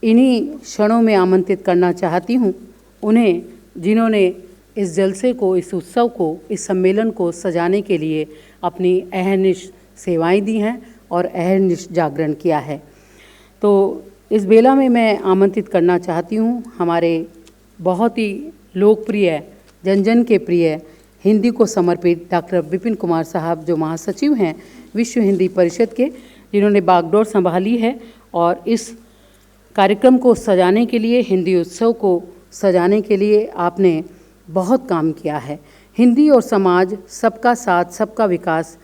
इन्हीं क्षणों में आमंत्रित करना चाहती हूँ उन्हें, जिन्होंने इस जलसे को, इस उत्सव को, इस सम्मेलन को सजाने के लिए अपनी अहर्निश सेवाएं दी हैं और अहर्निश जागरण किया है। तो इस बेला में मैं आमंत्रित करना चाहती हूँ हमारे बहुत ही लोकप्रिय, जन जन के प्रिय, हिंदी को समर्पित डॉक्टर विपिन कुमार साहब, जो महासचिव हैं विश्व हिंदी परिषद के, जिन्होंने बागडोर संभाली है और इस कार्यक्रम को सजाने के लिए, हिंदी उत्सव को सजाने के लिए आपने बहुत काम किया है। हिंदी और समाज, सबका साथ सबका विकास,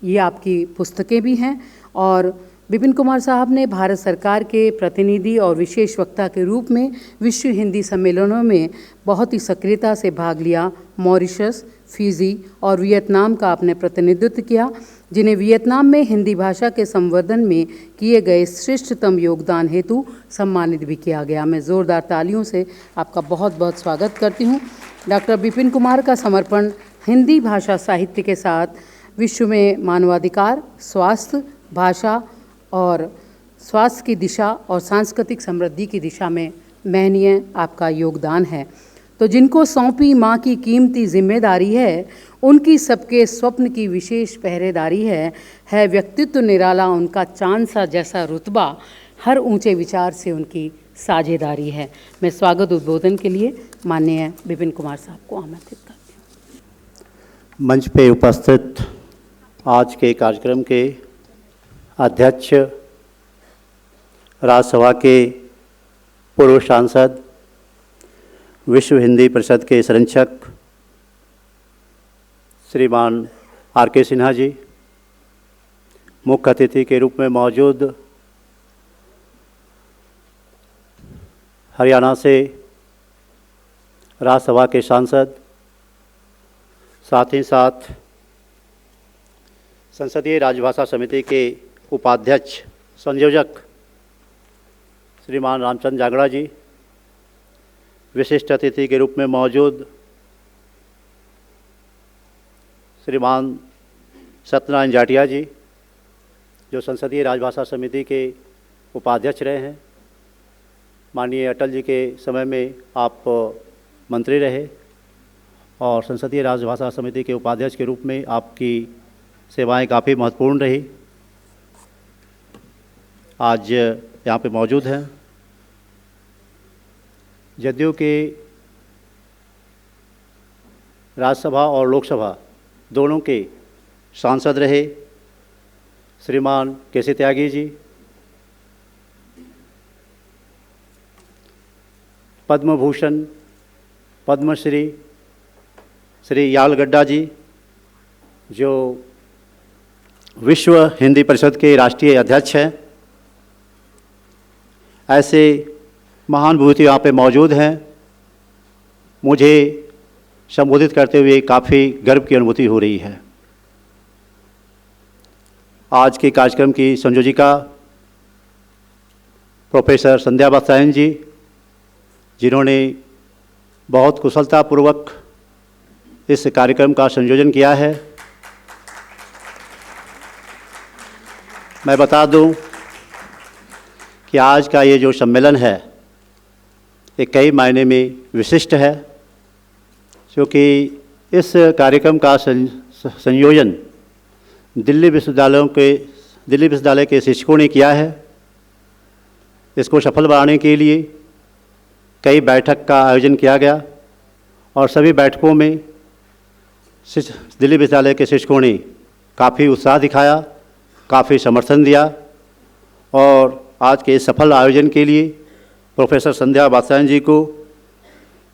ये आपकी पुस्तकें भी हैं और विपिन कुमार साहब ने भारत सरकार के प्रतिनिधि और विशेष वक्ता के रूप में विश्व हिंदी सम्मेलनों में बहुत ही सक्रियता से भाग लिया। मॉरिशस, फिजी और वियतनाम का आपने प्रतिनिधित्व किया, जिन्हें वियतनाम में हिंदी भाषा के संवर्धन में किए गए श्रेष्ठतम योगदान हेतु सम्मानित भी किया गया। मैं ज़ोरदार तालियों से आपका बहुत बहुत स्वागत करती हूँ। डॉक्टर विपिन कुमार का समर्पण हिंदी भाषा साहित्य के साथ विश्व में मानवाधिकार, स्वास्थ्य, भाषा और स्वास्थ्य की दिशा और सांस्कृतिक समृद्धि की दिशा में महनीय आपका योगदान है। तो जिनको सौंपी माँ की कीमती जिम्मेदारी है, उनकी सबके स्वप्न की विशेष पहरेदारी है व्यक्तित्व निराला उनका, चांद सा जैसा रुतबा, हर ऊंचे विचार से उनकी साझेदारी है। मैं स्वागत उद्बोधन के लिए माननीय विपिन कुमार साहब को आमंत्रित करती हूँ। मंच पे उपस्थित आज के कार्यक्रम के अध्यक्ष, राज्यसभा के पूर्व सांसद, विश्व हिंदी परिषद के संरक्षक श्रीमान आर.के. सिन्हा जी, मुख्य अतिथि के रूप में मौजूद हरियाणा से राज्यसभा के सांसद, साथ ही साथ संसदीय राजभाषा समिति के उपाध्यक्ष संयोजक श्रीमान रामचंद्र जागड़ा जी, विशिष्ट अतिथि के रूप में मौजूद श्रीमान सत्यनारायण जाटिया जी, जो संसदीय राजभाषा समिति के उपाध्यक्ष रहे हैं। माननीय अटल जी के समय में आप मंत्री रहे और संसदीय राजभाषा समिति के उपाध्यक्ष के रूप में आपकी सेवाएं काफ़ी महत्वपूर्ण रही। आज यहाँ पे मौजूद हैं। जदयू के राज्यसभा और लोकसभा दोनों के सांसद रहे श्रीमान केसी त्यागी जी, पद्म भूषण, पद्मश्री श्री याल गड्डा जी, जो विश्व हिंदी परिषद के राष्ट्रीय अध्यक्ष हैं। ऐसे महान विभूति यहाँ पे मौजूद हैं। मुझे संबोधित करते हुए काफ़ी गर्व की अनुभूति हो रही है। आज के कार्यक्रम की संयोजिका प्रोफेसर संध्या वात्स्यायन जी, जिन्होंने बहुत कुशलतापूर्वक इस कार्यक्रम का संयोजन किया है। मैं बता दूं कि आज का ये जो सम्मेलन है, ये कई मायने में विशिष्ट है, क्योंकि इस कार्यक्रम का संयोजन दिल्ली विश्वविद्यालय के शिक्षकों ने किया है। इसको सफल बनाने के लिए कई बैठक का आयोजन किया गया और सभी बैठकों में दिल्ली विश्वविद्यालय के शिक्षकों ने काफ़ी उत्साह दिखाया, काफ़ी समर्थन दिया और आज के सफल आयोजन के लिए प्रोफेसर संध्या वात्स्यायन जी को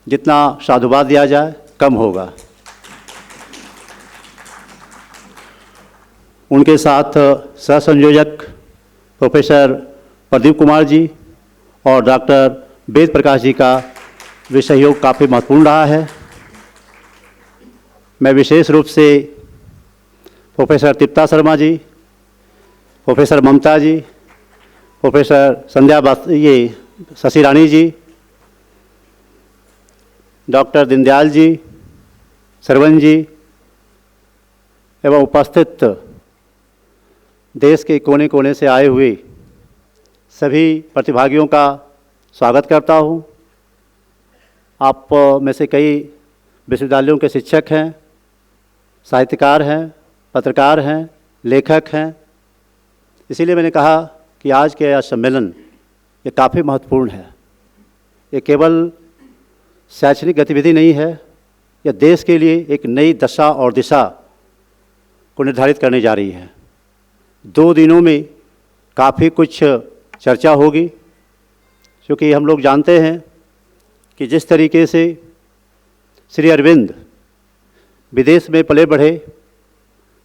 जितना साधुवाद दिया जाए कम होगा। उनके साथ सह संयोजक प्रोफेसर प्रदीप कुमार जी और डॉक्टर वेद प्रकाश जी का भी सहयोग काफ़ी महत्वपूर्ण रहा है। मैं विशेष रूप से प्रोफेसर तृप्ता शर्मा जी, प्रोफेसर ममता जी, प्रोफेसर शशि रानी जी, डॉक्टर दीनदयाल जी, सरवण जी एवं उपस्थित देश के कोने कोने से आए हुए सभी प्रतिभागियों का स्वागत करता हूँ। आप में से कई विश्वविद्यालयों के शिक्षक हैं, साहित्यकार हैं, पत्रकार हैं, लेखक हैं। इसीलिए मैंने कहा कि आज के यह सम्मेलन ये काफ़ी महत्वपूर्ण है। ये केवल शैक्षणिक गतिविधि नहीं है, यह देश के लिए एक नई दशा और दिशा को निर्धारित करने जा रही है। 2 दिनों में काफ़ी कुछ चर्चा होगी, क्योंकि हम लोग जानते हैं कि जिस तरीके से श्री अरविंद विदेश में पले बढ़े,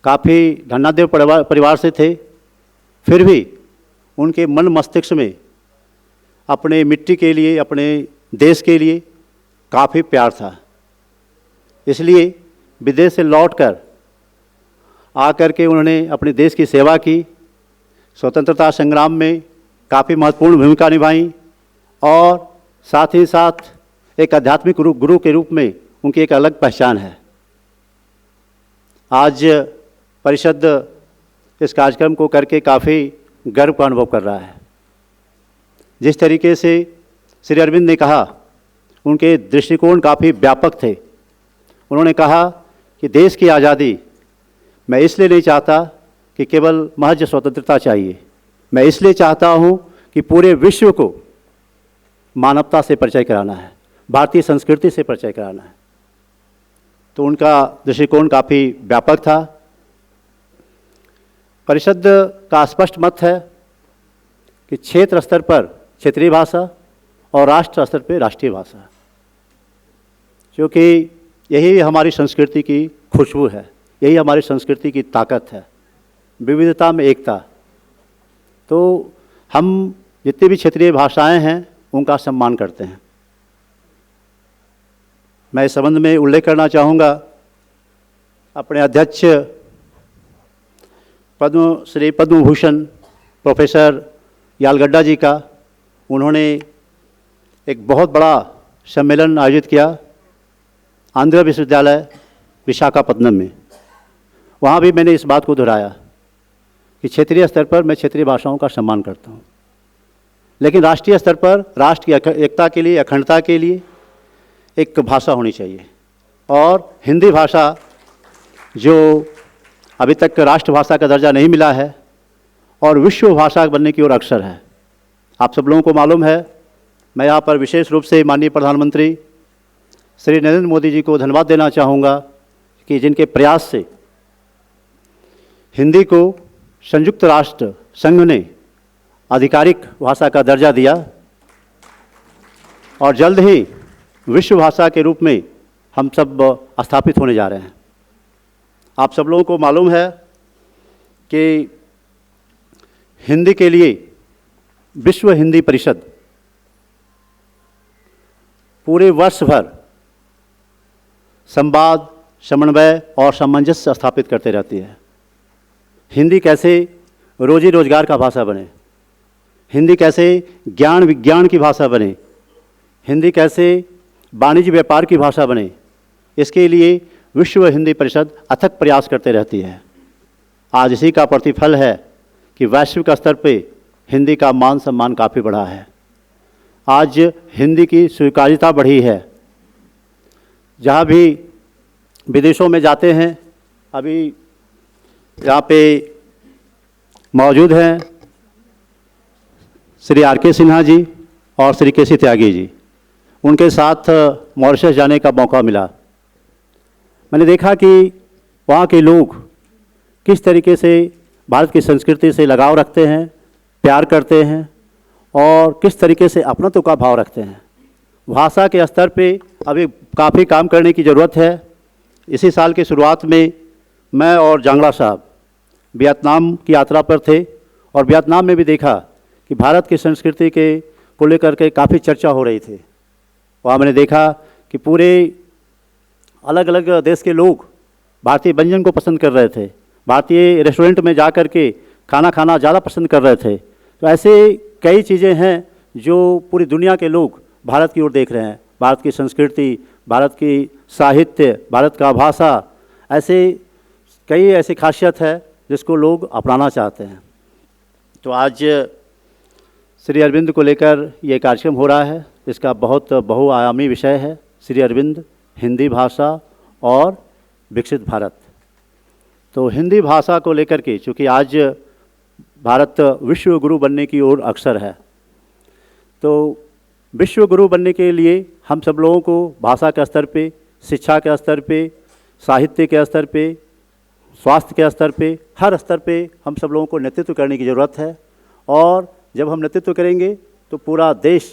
काफ़ी धनाढ्य परिवार से थे, फिर भी उनके मन मस्तिष्क में अपने मिट्टी के लिए, अपने देश के लिए काफ़ी प्यार था। इसलिए विदेश से लौटकर आकर के उन्होंने अपने देश की सेवा की, स्वतंत्रता संग्राम में काफ़ी महत्वपूर्ण भूमिका निभाई और साथ ही साथ एक आध्यात्मिक गुरु के रूप में उनकी एक अलग पहचान है। आज परिषद इस कार्यक्रम को करके काफ़ी गर्व का अनुभव कर रहा है। जिस तरीके से श्री अरविंद ने कहा, उनके दृष्टिकोण काफ़ी व्यापक थे। उन्होंने कहा कि देश की आज़ादी मैं इसलिए नहीं चाहता कि केवल महज स्वतंत्रता चाहिए, मैं इसलिए चाहता हूँ कि पूरे विश्व को मानवता से परिचय कराना है, भारतीय संस्कृति से परिचय कराना है। तो उनका दृष्टिकोण काफ़ी व्यापक था। परिषद का स्पष्ट मत है कि क्षेत्र स्तर पर क्षेत्रीय भाषा और राष्ट्र स्तर पर राष्ट्रीय भाषा, क्योंकि यही हमारी संस्कृति की खुशबू है, यही हमारी संस्कृति की ताकत है, विविधता में एकता। तो हम जितनी भी क्षेत्रीय भाषाएं हैं उनका सम्मान करते हैं। मैं इस संबंध में उल्लेख करना चाहूँगा अपने अध्यक्ष श्री पद्म भूषण प्रोफेसर यालगड्डा जी का। उन्होंने एक बहुत बड़ा सम्मेलन आयोजित किया आंध्र विश्वविद्यालय विशाखापत्तनम में। वहाँ भी मैंने इस बात को दोहराया कि क्षेत्रीय स्तर पर मैं क्षेत्रीय भाषाओं का सम्मान करता हूँ, लेकिन राष्ट्रीय स्तर पर राष्ट्र की एकता के लिए, अखंडता के लिए एक भाषा होनी चाहिए। और हिंदी भाषा जो अभी तक राष्ट्रभाषा का दर्जा नहीं मिला है और विश्व भाषा बनने की ओर अग्रसर है। आप सब लोगों को मालूम है, मैं यहाँ पर विशेष रूप से माननीय प्रधानमंत्री श्री नरेंद्र मोदी जी को धन्यवाद देना चाहूँगा कि जिनके प्रयास से हिंदी को संयुक्त राष्ट्र संघ ने आधिकारिक भाषा का दर्जा दिया और जल्द ही विश्व भाषा के रूप में हम सब स्थापित होने जा रहे हैं। आप सब लोगों को मालूम है कि हिंदी के लिए विश्व हिंदी परिषद पूरे वर्ष भर संवाद, समन्वय और सामंजस्य स्थापित करते रहती है। हिंदी कैसे रोजी रोजगार का भाषा बने, हिंदी कैसे ज्ञान विज्ञान की भाषा बने, हिंदी कैसे वाणिज्य व्यापार की भाषा बने, इसके लिए विश्व हिंदी परिषद अथक प्रयास करते रहती है। आज इसी का प्रतिफल है कि वैश्विक स्तर पे हिंदी का मान सम्मान काफ़ी बढ़ा है। आज हिंदी की स्वीकार्यता बढ़ी है। जहाँ भी विदेशों में जाते हैं, अभी यहाँ पे मौजूद हैं श्री आर.के. सिन्हा जी और श्री के.सी. त्यागी जी। उनके साथ मॉरिशस जाने का मौका मिला। मैंने देखा कि वहाँ के लोग किस तरीके से भारत की संस्कृति से लगाव रखते हैं, प्यार करते हैं और किस तरीके से अपनत्व का भाव रखते हैं। भाषा के स्तर पे अभी काफ़ी काम करने की ज़रूरत है। इसी साल की शुरुआत में मैं और जांगड़ा साहब वियतनाम की यात्रा पर थे और वियतनाम में भी देखा कि भारत की संस्कृति के को लेकर के काफ़ी चर्चा हो रही थी। वहाँ मैंने देखा कि पूरे अलग अलग देश के लोग भारतीय व्यंजन को पसंद कर रहे थे, भारतीय रेस्टोरेंट में जा कर के खाना खाना ज़्यादा पसंद कर रहे थे। तो ऐसे कई चीज़ें हैं जो पूरी दुनिया के लोग भारत की ओर देख रहे हैं। भारत की संस्कृति, भारत की साहित्य, भारत का भाषा, ऐसे कई ऐसी खासियत है जिसको लोग अपनाना चाहते हैं। तो आज श्री अरविंद को लेकर ये कार्यक्रम हो रहा है। इसका बहुत बहुआयामी विषय है, श्री अरविंद, हिंदी भाषा और विकसित भारत। तो हिंदी भाषा को लेकर के, चूँकि आज भारत विश्व गुरु बनने की ओर अग्रसर है, तो विश्व गुरु बनने के लिए हम सब लोगों को भाषा के स्तर पे, शिक्षा के स्तर पे, साहित्य के स्तर पे, स्वास्थ्य के स्तर पे, हर स्तर पे हम सब लोगों को नेतृत्व करने की ज़रूरत है। और जब हम नेतृत्व करेंगे तो पूरा देश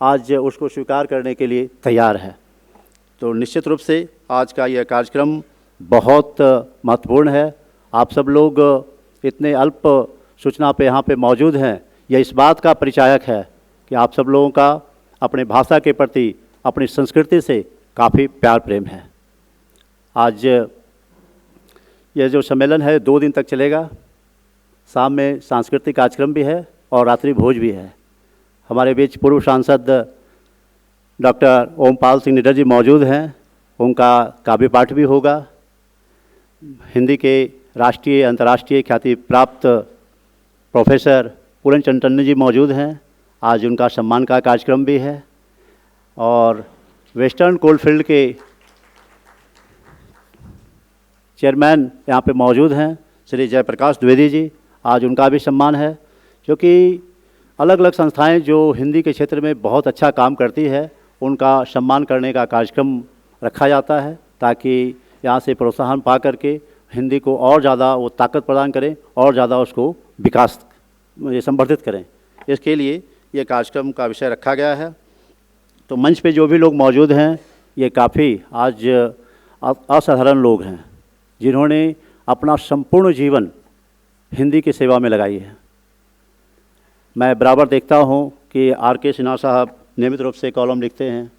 आज उसको स्वीकार करने के लिए तैयार है। तो निश्चित रूप से आज का यह कार्यक्रम बहुत महत्वपूर्ण है। आप सब लोग इतने अल्प सूचना पे यहाँ पे मौजूद हैं, यह इस बात का परिचायक है कि आप सब लोगों का अपने भाषा के प्रति, अपनी संस्कृति से काफ़ी प्यार प्रेम है। आज यह जो सम्मेलन है 2 दिन तक चलेगा। शाम में सांस्कृतिक कार्यक्रम भी है और रात्रि भोज भी है। हमारे बीच पूर्व सांसद डॉक्टर ओमपाल सिंह निडर जी मौजूद हैं, उनका काव्य पाठ भी होगा। हिंदी के राष्ट्रीय अंतर्राष्ट्रीय ख्याति प्राप्त प्रोफेसर पूरन चंटन जी मौजूद हैं, आज उनका सम्मान का कार्यक्रम भी है। और वेस्टर्न कोलफील्ड के चेयरमैन यहाँ पे मौजूद हैं, श्री जयप्रकाश द्विवेदी जी, आज उनका भी सम्मान है। क्योंकि अलग अलग संस्थाएं जो हिंदी के क्षेत्र में बहुत अच्छा काम करती है, उनका सम्मान करने का कार्यक्रम रखा जाता है, ताकि यहाँ से प्रोत्साहन पा करके हिंदी को और ज़्यादा वो ताकत प्रदान करें और ज़्यादा उसको विकास संवर्धित करें। इसके लिए ये कार्यक्रम का विषय रखा गया है। तो मंच पे जो भी लोग मौजूद हैं, ये काफ़ी आज असाधारण लोग हैं, जिन्होंने अपना संपूर्ण जीवन हिंदी की सेवा में लगाई है। मैं बराबर देखता हूँ कि आर.के. सिन्हा साहब नियमित रूप से कॉलम लिखते हैं।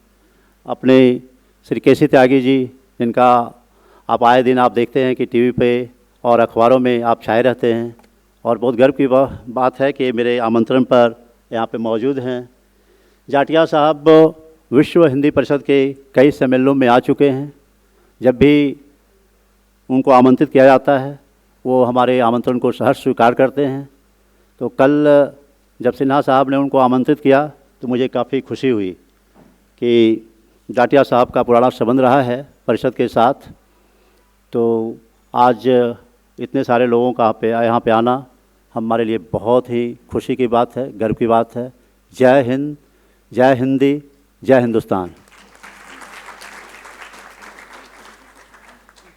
अपने श्री के.सी. त्यागी जी, जिनका आप आए दिन आप देखते हैं कि टीवी पे और अखबारों में आप छाए रहते हैं, और बहुत गर्व की बात है कि मेरे आमंत्रण पर यहाँ पे मौजूद हैं। जाटिया साहब विश्व हिंदी परिषद के कई सम्मेलनों में आ चुके हैं। जब भी उनको आमंत्रित किया जाता है, वो हमारे आमंत्रण को सहर्ष स्वीकार करते हैं। तो कल जब सिन्हा साहब ने उनको आमंत्रित किया तो मुझे काफ़ी खुशी हुई कि जाटिया साहब का पुराना संबंध रहा है परिषद के साथ। तो आज इतने सारे लोगों का यहाँ पे आना हमारे लिए बहुत ही खुशी की बात है, गर्व की बात है। जय हिंद, जय हिंदी, जय हिंदुस्तान।